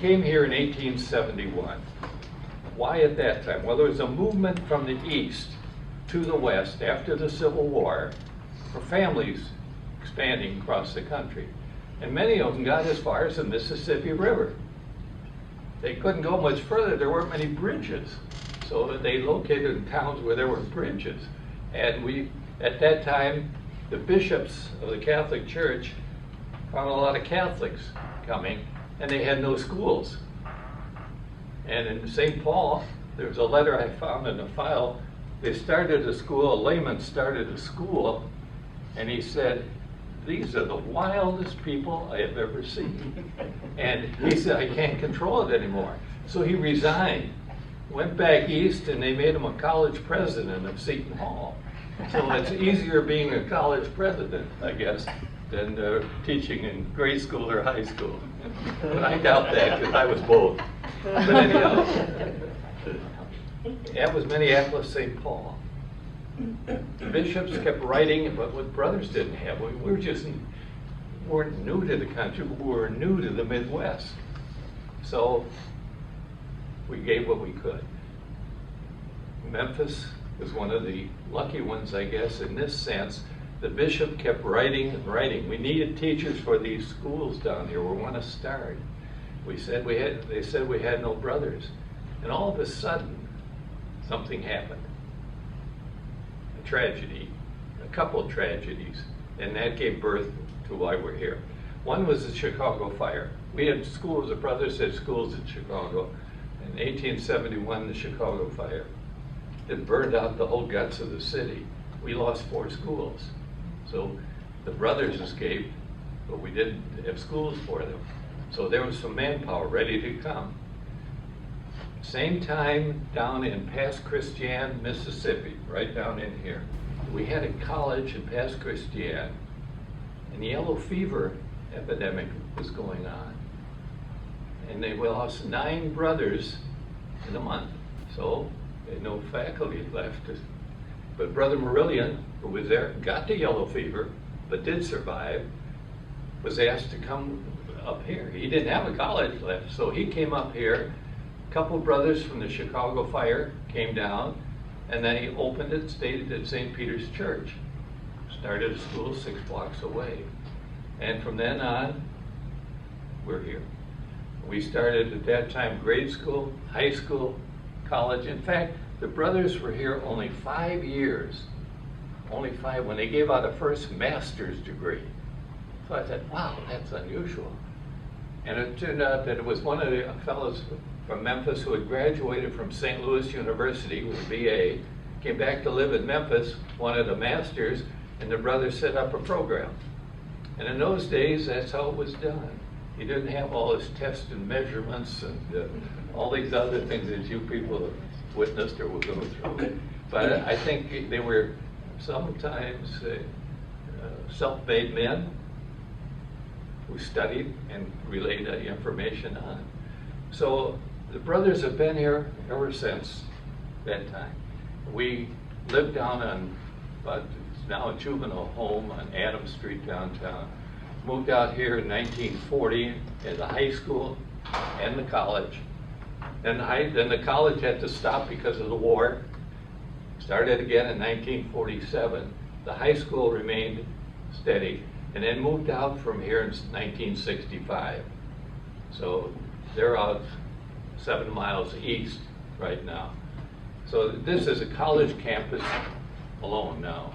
came here in 1871. Why at that time? Well, there was a movement from the east to the west after the Civil War for families expanding across the country. And many of them got as far as the Mississippi River. They couldn't go much further. There weren't many bridges. So they located in towns where there were bridges. And at that time, the bishops of the Catholic Church found a lot of Catholics coming, and they had no schools. And in St. Paul, there was a letter I found in a file. They started a school, a layman started a school, and he said, "These are the wildest people I have ever seen." And he said, "I can't control it anymore." So he resigned, went back east, and they made him a college president of Seton Hall. So it's easier being a college president, I guess, than teaching in grade school or high school. But I doubt that, because I was both. But anyhow, that was Minneapolis, St. Paul. The bishops kept writing, but what brothers didn't have, we weren't new to the country, but we were new to the Midwest. So we gave what we could. Memphis was one of the lucky ones, I guess, in this sense. The bishop kept writing and writing. We needed teachers for these schools down here. We want to start. They said we had no brothers. And all of a sudden, something happened. A tragedy, a couple of tragedies, and that gave birth to why we're here. One was the Chicago fire. We had schools, the brothers had schools in Chicago. In 1871, the Chicago fire. It burned out the whole guts of the city. We lost 4 schools. So the brothers escaped, but we didn't have schools for them. So there was some manpower ready to come. Same time down in Pass Christian, Mississippi, right down in here. We had a college in Pass Christian, and the yellow fever epidemic was going on. And they lost 9 brothers in a month. So they had no faculty left. But Brother Marillion, who was there, got the yellow fever, but did survive, was asked to come up here. He didn't have a college left, so he came up here. A couple brothers from the Chicago fire came down, and then he opened it, stayed at St. Peter's Church. Started a school 6 blocks away. And from then on, we're here. We started at that time grade school, high school, college. In fact, the brothers were here only 5 years, only 5, when they gave out a first master's degree. So I said, wow, that's unusual. And it turned out that it was one of the fellows from Memphis who had graduated from St. Louis University with a BA, came back to live in Memphis, wanted a master's, and the brothers set up a program. And in those days, that's how it was done. You didn't have all this test and measurements and all these other things that you people have witnessed or will go through. But I think they were sometimes self-made men who studied and relayed that information on. So the brothers have been here ever since that time. We lived down on, it's now a juvenile home on Adams Street downtown. Moved out here in 1940 at the high school and the college. Then the college had to stop because of the war. Started again in 1947. The high school remained steady, and then moved out from here in 1965. So they're out 7 miles east right now. So this is a college campus alone now.